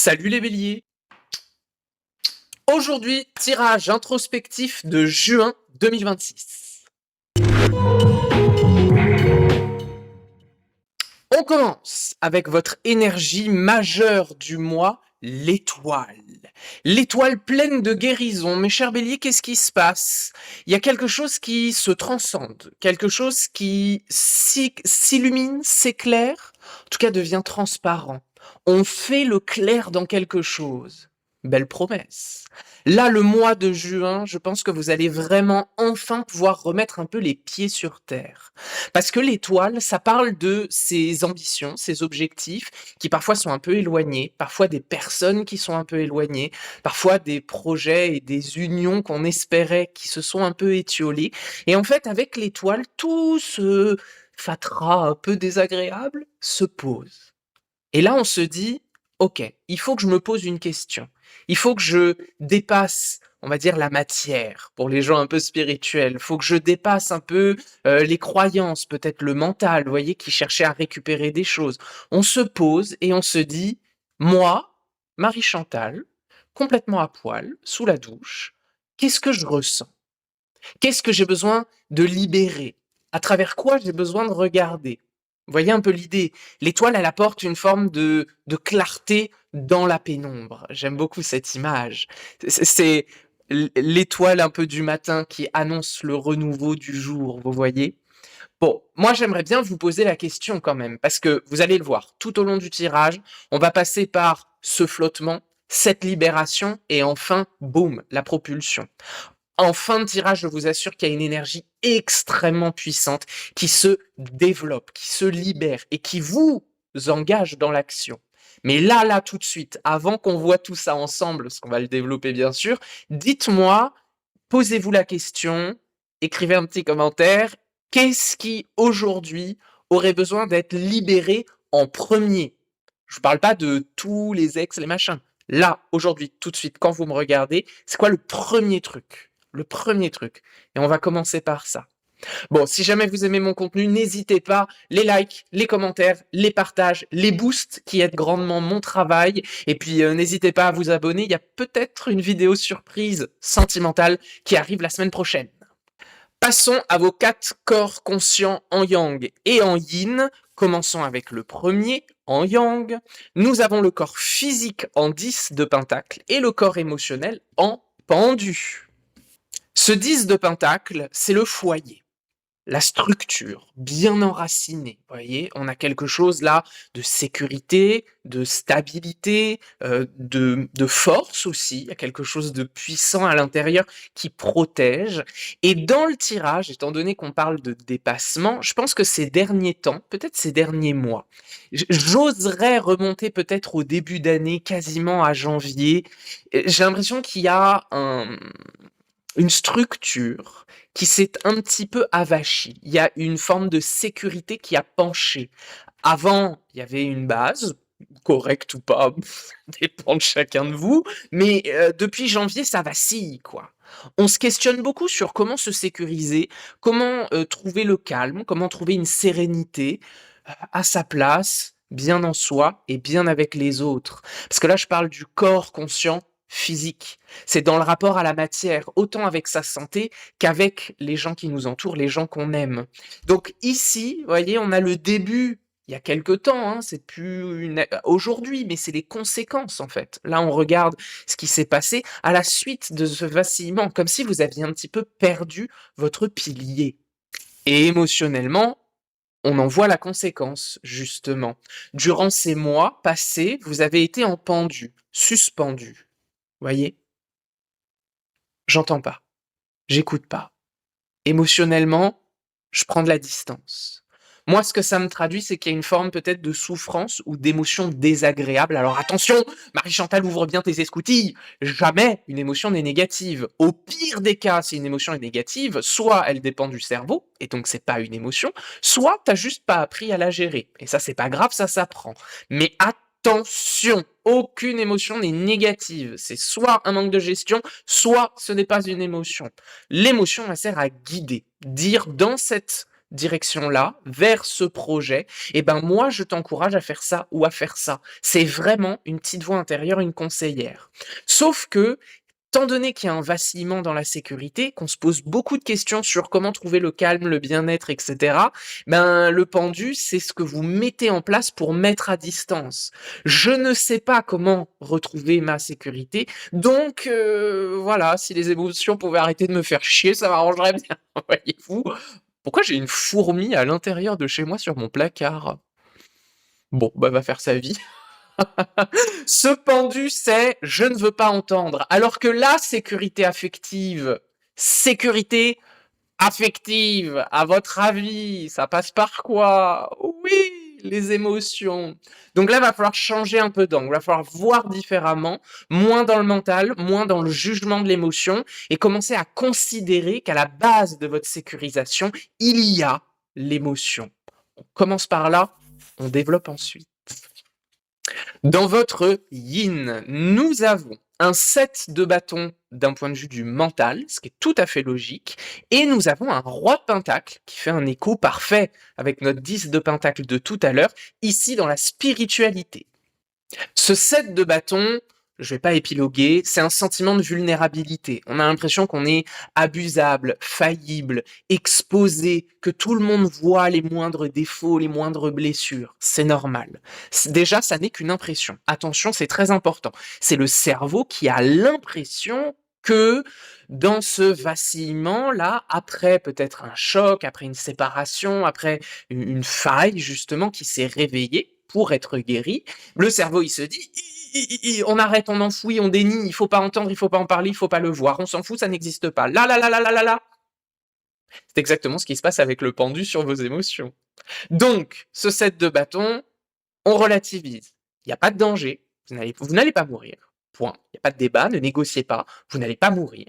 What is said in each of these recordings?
Salut les béliers! Aujourd'hui, tirage introspectif de juin 2026. On commence avec votre énergie majeure du mois, l'étoile. L'étoile pleine de guérison. Mes chers béliers, qu'est-ce qui se passe? Il y a quelque chose qui se transcende, quelque chose qui s'illumine, s'éclaire, en tout cas devient transparent. On fait le clair dans quelque chose. Belle promesse. Là, le mois de juin, je pense que vous allez vraiment enfin pouvoir remettre un peu les pieds sur terre. Parce que l'étoile, ça parle de ses ambitions, ses objectifs, qui parfois sont un peu éloignés, parfois des personnes qui sont un peu éloignées, parfois des projets et des unions qu'on espérait qui se sont un peu étiolés. Et en fait, avec l'étoile, tout ce fatras un peu désagréable se pose. Et là, on se dit, OK, il faut que je me pose une question. Il faut que je dépasse, on va dire, la matière pour les gens un peu spirituels. Il faut que je dépasse un peu les croyances, peut-être le mental, vous voyez, qui cherchait à récupérer des choses. On se pose et on se dit, moi, Marie Chantal, complètement à poil, sous la douche, qu'est-ce que je ressens? Qu'est-ce que j'ai besoin de libérer? À travers quoi j'ai besoin de regarder? Vous voyez un peu l'idée? L'étoile, elle apporte une forme de clarté dans la pénombre. J'aime beaucoup cette image. C'est l'étoile un peu du matin qui annonce le renouveau du jour, vous voyez? Bon, moi j'aimerais bien vous poser la question quand même, parce que vous allez le voir, tout au long du tirage, on va passer par ce flottement, cette libération, et enfin, boum, la propulsion. En fin de tirage, je vous assure qu'il y a une énergie extrêmement puissante qui se développe, qui se libère et qui vous engage dans l'action. Mais là, tout de suite, avant qu'on voit tout ça ensemble, parce qu'on va le développer bien sûr, dites-moi, posez-vous la question, écrivez un petit commentaire, qu'est-ce qui aujourd'hui aurait besoin d'être libéré en premier? Je ne parle pas de tous les ex, les machins. Là, aujourd'hui, tout de suite, quand vous me regardez, c'est quoi le premier truc? Le premier truc. Et on va commencer par ça. Bon, si jamais vous aimez mon contenu, n'hésitez pas, les likes, les commentaires, les partages, les boosts qui aident grandement mon travail. Et puis, n'hésitez pas à vous abonner, il y a peut-être une vidéo surprise sentimentale qui arrive la semaine prochaine. Passons à vos 4 corps conscients en yang et en yin. Commençons avec le premier, en yang. Nous avons le corps physique en 10 de pentacle et le corps émotionnel en pendu. Ce 10 de pentacle, c'est le foyer, la structure bien enracinée. Vous voyez, on a quelque chose là de sécurité, de stabilité, de force aussi. Il y a quelque chose de puissant à l'intérieur qui protège. Et dans le tirage, étant donné qu'on parle de dépassement, je pense que ces derniers temps, peut-être ces derniers mois, j'oserais remonter peut-être au début d'année, quasiment à janvier. J'ai l'impression qu'il y a une structure qui s'est un petit peu avachie. Il y a une forme de sécurité qui a penché. Avant, il y avait une base, correcte ou pas, dépend de chacun de vous, mais depuis janvier, ça vacille, quoi. On se questionne beaucoup sur comment se sécuriser, comment trouver le calme, comment trouver une sérénité à sa place, bien en soi et bien avec les autres. Parce que là, je parle du corps conscient physique. C'est dans le rapport à la matière, autant avec sa santé qu'avec les gens qui nous entourent, les gens qu'on aime. Donc ici, vous voyez, on a le début, il y a quelque temps, hein, c'est plus aujourd'hui, mais c'est les conséquences en fait. Là, on regarde ce qui s'est passé à la suite de ce vacillement, comme si vous aviez un petit peu perdu votre pilier. Et émotionnellement, on en voit la conséquence, justement. Durant ces mois passés, vous avez été en pendu, suspendu. Voyez? J'entends pas, j'écoute pas. Émotionnellement, je prends de la distance. Moi, ce que ça me traduit, c'est qu'il y a une forme peut-être de souffrance ou d'émotion désagréable. Alors attention, Marie-Chantal, ouvre bien tes escoutilles. Jamais une émotion n'est négative. Au pire des cas, si une émotion est négative, soit elle dépend du cerveau, et donc c'est pas une émotion, soit t'as juste pas appris à la gérer. Et ça, c'est pas grave, ça s'apprend. Mais attention, aucune émotion n'est négative. C'est soit un manque de gestion, soit ce n'est pas une émotion. L'émotion, elle sert à guider, dire dans cette direction-là, vers ce projet, et ben moi je t'encourage à faire ça ou à faire ça. C'est vraiment une petite voix intérieure, une conseillère. Sauf que, étant donné qu'il y a un vacillement dans la sécurité, qu'on se pose beaucoup de questions sur comment trouver le calme, le bien-être, et cetera, ben, le pendu, c'est ce que vous mettez en place pour mettre à distance. Je ne sais pas comment retrouver ma sécurité, donc voilà, si les émotions pouvaient arrêter de me faire chier, ça m'arrangerait bien, voyez-vous? Pourquoi j'ai une fourmi à l'intérieur de chez moi sur mon placard? Bon, bah, va faire sa vie. Ce pendu, c'est je ne veux pas entendre. Alors que la sécurité affective, à votre avis, ça passe par quoi? Oui, les émotions. Donc là, il va falloir changer un peu d'angle, il va falloir voir différemment, moins dans le mental, moins dans le jugement de l'émotion, et commencer à considérer qu'à la base de votre sécurisation, il y a l'émotion. On commence par là, on développe ensuite. Dans votre yin, nous avons un 7 de bâton d'un point de vue du mental, ce qui est tout à fait logique, et nous avons un roi de pentacle qui fait un écho parfait avec notre 10 de pentacle de tout à l'heure, ici dans la spiritualité. Ce 7 de bâton, je vais pas épiloguer, c'est un sentiment de vulnérabilité. On a l'impression qu'on est abusable, faillible, exposé, que tout le monde voit les moindres défauts, les moindres blessures. C'est normal. Déjà, ça n'est qu'une impression. Attention, c'est très important. C'est le cerveau qui a l'impression que dans ce vacillement-là, après peut-être un choc, après une séparation, après une faille justement qui s'est réveillée pour être guérie, le cerveau, il se dit: On arrête, on enfouit, on dénie, il faut pas entendre, il faut pas en parler, il faut pas le voir, on s'en fout, ça n'existe pas. Là, là, là, là, là, là, là. C'est exactement ce qui se passe avec le pendu sur vos émotions. Donc, ce set de bâtons, on relativise. Il n'y a pas de danger, vous n'allez pas mourir. Point. Il n'y a pas de débat, ne négociez pas, vous n'allez pas mourir.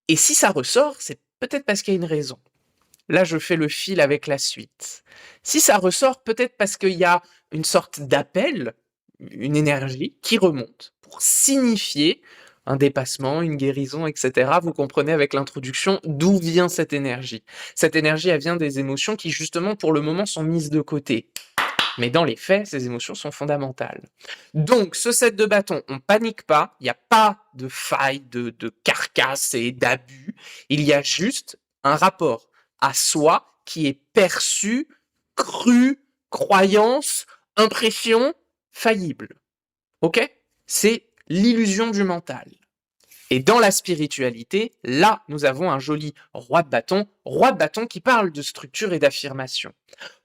Et si ça ressort, c'est peut-être parce qu'il y a une raison. Là, je fais le fil avec la suite. Si ça ressort, peut-être parce qu'il y a une sorte d'appel, une énergie qui remonte pour signifier un dépassement, une guérison, etc. Vous comprenez avec l'introduction d'où vient cette énergie. Cette énergie, elle vient des émotions qui, justement, pour le moment, sont mises de côté. Mais dans les faits, ces émotions sont fondamentales. Donc, ce set de bâtons, on panique pas, il n'y a pas de faille, de carcasse et d'abus. Il y a juste un rapport à soi qui est perçu, cru, croyance, impression, faillible. Ok? C'est l'illusion du mental. Et dans la spiritualité, là, nous avons un joli roi de bâton qui parle de structure et d'affirmation.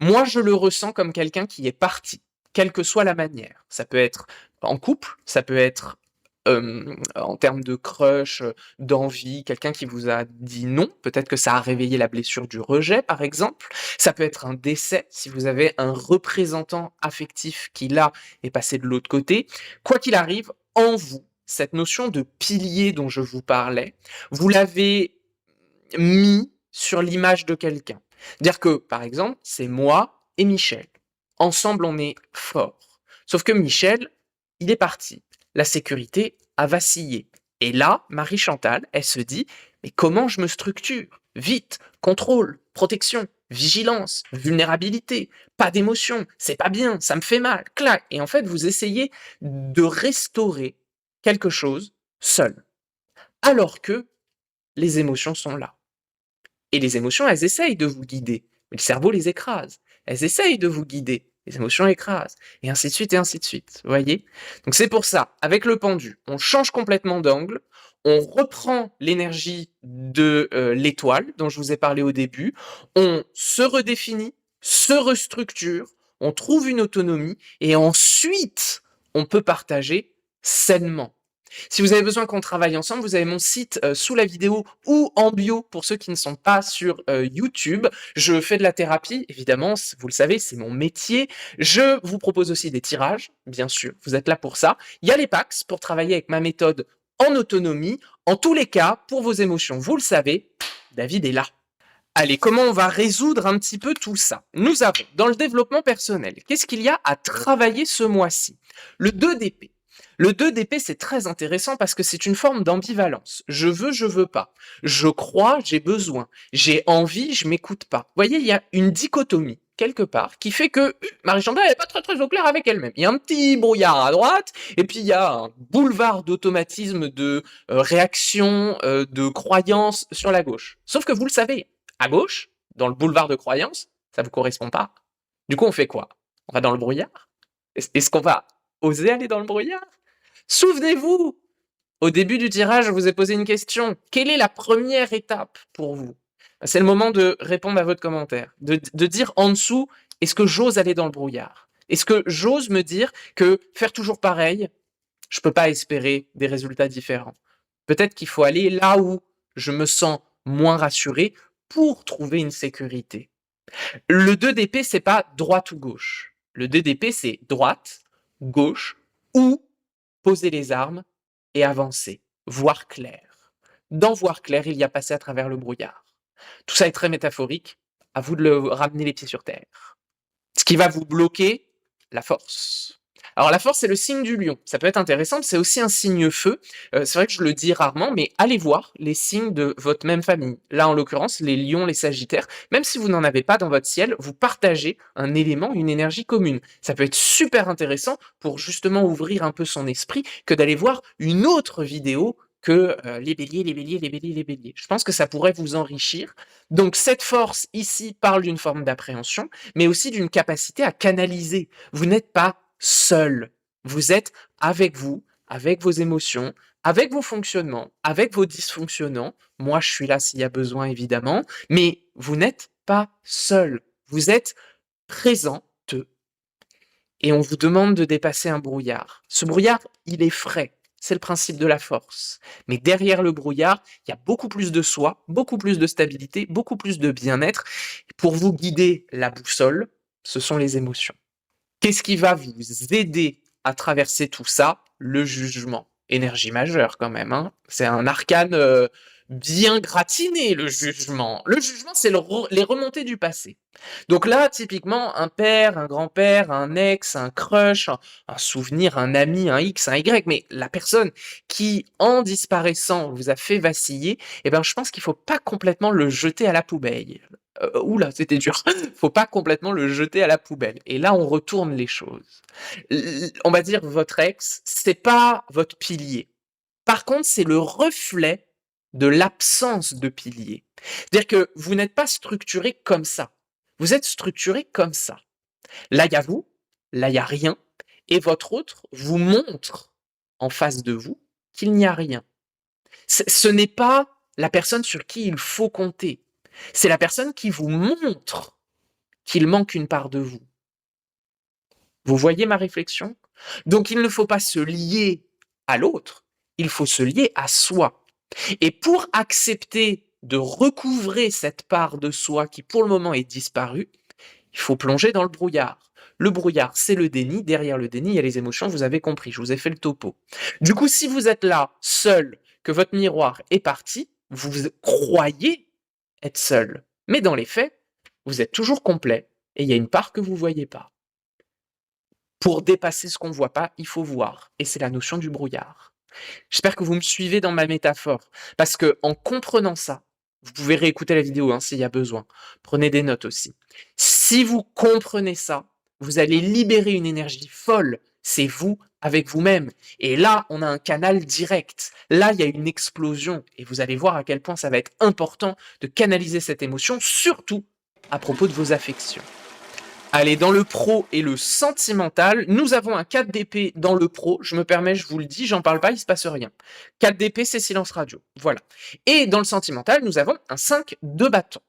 Moi, je le ressens comme quelqu'un qui est parti, quelle que soit la manière. Ça peut être en couple, ça peut être en termes de crush, d'envie, quelqu'un qui vous a dit non, peut-être que ça a réveillé la blessure du rejet, par exemple. Ça peut être un décès, si vous avez un représentant affectif qui, là, est passé de l'autre côté. Quoi qu'il arrive, en vous, cette notion de pilier dont je vous parlais, vous l'avez mis sur l'image de quelqu'un. Dire que, par exemple, c'est moi et Michel. Ensemble, on est forts. Sauf que Michel, il est parti. La sécurité a vacillé. Et là, Marie-Chantal, elle se dit, mais comment je me structure? Vite, contrôle, protection, vigilance, vulnérabilité, pas d'émotion, c'est pas bien, ça me fait mal, clac. Et en fait, vous essayez de restaurer quelque chose seul. Alors que les émotions sont là. Et les émotions, elles essayent de vous guider, mais le cerveau les écrase. Elles essayent de vous guider, les émotions écrasent, et ainsi de suite, et ainsi de suite. Vous voyez? Donc c'est pour ça, avec le pendu, on change complètement d'angle, on reprend l'énergie de l'étoile dont je vous ai parlé au début, on se redéfinit, se restructure, on trouve une autonomie, et ensuite, on peut partager sainement. Si vous avez besoin qu'on travaille ensemble, vous avez mon site sous la vidéo ou en bio pour ceux qui ne sont pas sur YouTube. Je fais de la thérapie, évidemment, vous le savez, c'est mon métier. Je vous propose aussi des tirages, bien sûr, vous êtes là pour ça. Il y a les PAX pour travailler avec ma méthode en autonomie. En tous les cas, pour vos émotions, vous le savez, David est là. Allez, comment on va résoudre un petit peu tout ça? Nous avons, dans le développement personnel, qu'est-ce qu'il y a à travailler ce mois-ci? Le 2 d'épée. Le 2 d'épée, c'est très intéressant parce que c'est une forme d'ambivalence. Je veux pas. Je crois, j'ai besoin. J'ai envie, je m'écoute pas. Vous voyez, il y a une dichotomie quelque part qui fait que Marie-Chantal n'est pas très au clair avec elle-même. Il y a un petit brouillard à droite et puis il y a un boulevard d'automatisme, de réaction, de croyances sur la gauche. Sauf que vous le savez, à gauche, dans le boulevard de croyances, ça vous correspond pas. Du coup, on fait quoi? On va dans le brouillard? Est-ce qu'on va oser aller dans le brouillard? Souvenez-vous, au début du tirage, je vous ai posé une question. Quelle est la première étape pour vous? C'est le moment de répondre à votre commentaire, de dire en dessous, est-ce que j'ose aller dans le brouillard? Est-ce que j'ose me dire que faire toujours pareil, je peux pas espérer des résultats différents? Peut-être qu'il faut aller là où je me sens moins rassuré pour trouver une sécurité. Le 2 d'épée, c'est pas droite ou gauche. Le 2 d'épée, c'est droite, gauche ou poser les armes et avancer, voir clair. Dans voir clair, il y a passer à travers le brouillard. Tout ça est très métaphorique, à vous de le ramener les pieds sur terre. Ce qui va vous bloquer, la force. Alors la force, c'est le signe du lion. Ça peut être intéressant, c'est aussi un signe feu. C'est vrai que je le dis rarement, mais allez voir les signes de votre même famille. Là, en l'occurrence, les lions, les sagittaires. Même si vous n'en avez pas dans votre ciel, vous partagez un élément, une énergie commune. Ça peut être super intéressant pour justement ouvrir un peu son esprit que d'aller voir une autre vidéo que les béliers, les béliers, les béliers, les béliers. Je pense que ça pourrait vous enrichir. Donc cette force ici parle d'une forme d'appréhension, mais aussi d'une capacité à canaliser. Vous n'êtes pas seul. Vous êtes avec vous, avec vos émotions, avec vos fonctionnements, avec vos dysfonctionnements. Moi, je suis là s'il y a besoin, évidemment, mais vous n'êtes pas seul. Vous êtes présente et on vous demande de dépasser un brouillard. Ce brouillard, il est frais. C'est le principe de la force. Mais derrière le brouillard, il y a beaucoup plus de soi, beaucoup plus de stabilité, beaucoup plus de bien-être. Pour vous guider la boussole, ce sont les émotions. Qu'est-ce qui va vous aider à traverser tout ça? Le jugement. Énergie majeure quand même, hein. C'est un arcane bien gratiné, le jugement. Le jugement, c'est les remontées du passé. Donc là, typiquement, un père, un grand-père, un ex, un crush, un souvenir, un ami, un X, un Y, mais la personne qui, en disparaissant, vous a fait vaciller, eh ben, je pense qu'il faut pas complètement le jeter à la poubelle. Oula, c'était dur. Faut pas complètement le jeter à la poubelle. Et là, on retourne les choses. On va dire votre ex, c'est pas votre pilier. Par contre, c'est le reflet de l'absence de pilier. C'est-à-dire que vous n'êtes pas structuré comme ça. Vous êtes structuré comme ça. Là, il y a vous, là, il y a rien, et votre autre vous montre en face de vous qu'il n'y a rien. Ce n'est pas la personne sur qui il faut compter. C'est la personne qui vous montre qu'il manque une part de vous. Vous voyez ma réflexion? Donc il ne faut pas se lier à l'autre, il faut se lier à soi. Et pour accepter de recouvrer cette part de soi qui pour le moment est disparue, il faut plonger dans le brouillard. Le brouillard, c'est le déni. Derrière le déni, il y a les émotions, vous avez compris, je vous ai fait le topo. Du coup, si vous êtes là, seul, que votre miroir est parti, vous croyez être seul. Mais dans les faits, vous êtes toujours complet et il y a une part que vous ne voyez pas. Pour dépasser ce qu'on ne voit pas, il faut voir. Et c'est la notion du brouillard. J'espère que vous me suivez dans ma métaphore. Parce que en comprenant ça, vous pouvez réécouter la vidéo hein, s'il y a besoin. Prenez des notes aussi. Si vous comprenez ça, vous allez libérer une énergie folle. C'est vous avec vous-même. Et là, on a un canal direct. Là, il y a une explosion. Et vous allez voir à quel point ça va être important de canaliser cette émotion, surtout à propos de vos affections. Allez, dans le pro et le sentimental, nous avons un 4 d'épée dans le pro. Je me permets, je vous le dis, j'en parle pas, il se passe rien. 4 d'épée, c'est silence radio. Voilà. Et dans le sentimental, nous avons un 5 de bâton.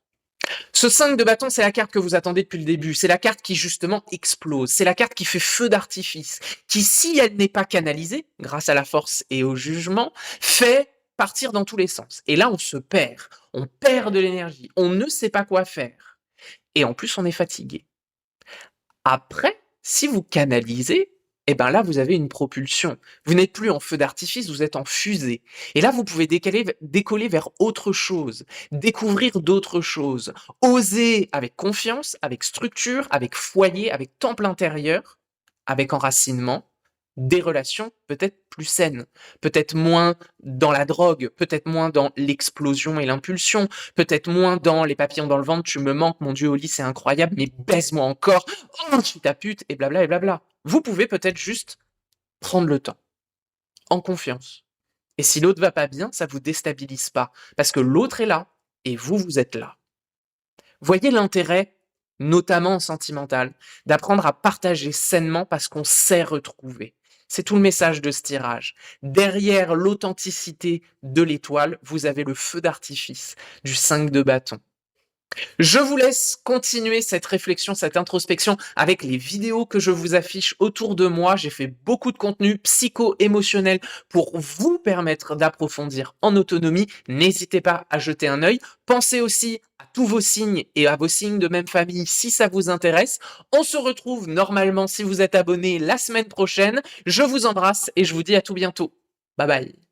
Ce 5 de bâton, c'est la carte que vous attendez depuis le début. C'est la carte qui, justement, explose. C'est la carte qui fait feu d'artifice. Qui, si elle n'est pas canalisée, grâce à la force et au jugement, fait partir dans tous les sens. Et là, on se perd. On perd de l'énergie. On ne sait pas quoi faire. Et en plus, on est fatigué. Après, si vous canalisez, eh ben là, vous avez une propulsion. Vous n'êtes plus en feu d'artifice, vous êtes en fusée. Et là, vous pouvez décoller vers autre chose, découvrir d'autres choses, oser avec confiance, avec structure, avec foyer, avec temple intérieur, avec enracinement, des relations peut-être plus saines, peut-être moins dans la drogue, peut-être moins dans l'explosion et l'impulsion, peut-être moins dans les papillons dans le ventre, tu me manques, mon Dieu, au lit, c'est incroyable, mais baise-moi encore, oh, je suis ta pute, et blabla et blabla. Vous pouvez peut-être juste prendre le temps, en confiance. Et si l'autre va pas bien, ça vous déstabilise pas, parce que l'autre est là, et vous, vous êtes là. Voyez l'intérêt, notamment en sentimental, d'apprendre à partager sainement parce qu'on sait retrouver. C'est tout le message de ce tirage. Derrière l'authenticité de l'étoile, vous avez le feu d'artifice du 5 de bâton. Je vous laisse continuer cette réflexion, cette introspection avec les vidéos que je vous affiche autour de moi. J'ai fait beaucoup de contenu psycho-émotionnel pour vous permettre d'approfondir en autonomie. N'hésitez pas à jeter un œil. Pensez aussi à tous vos signes et à vos signes de même famille si ça vous intéresse. On se retrouve normalement si vous êtes abonné la semaine prochaine. Je vous embrasse et je vous dis à tout bientôt. Bye bye.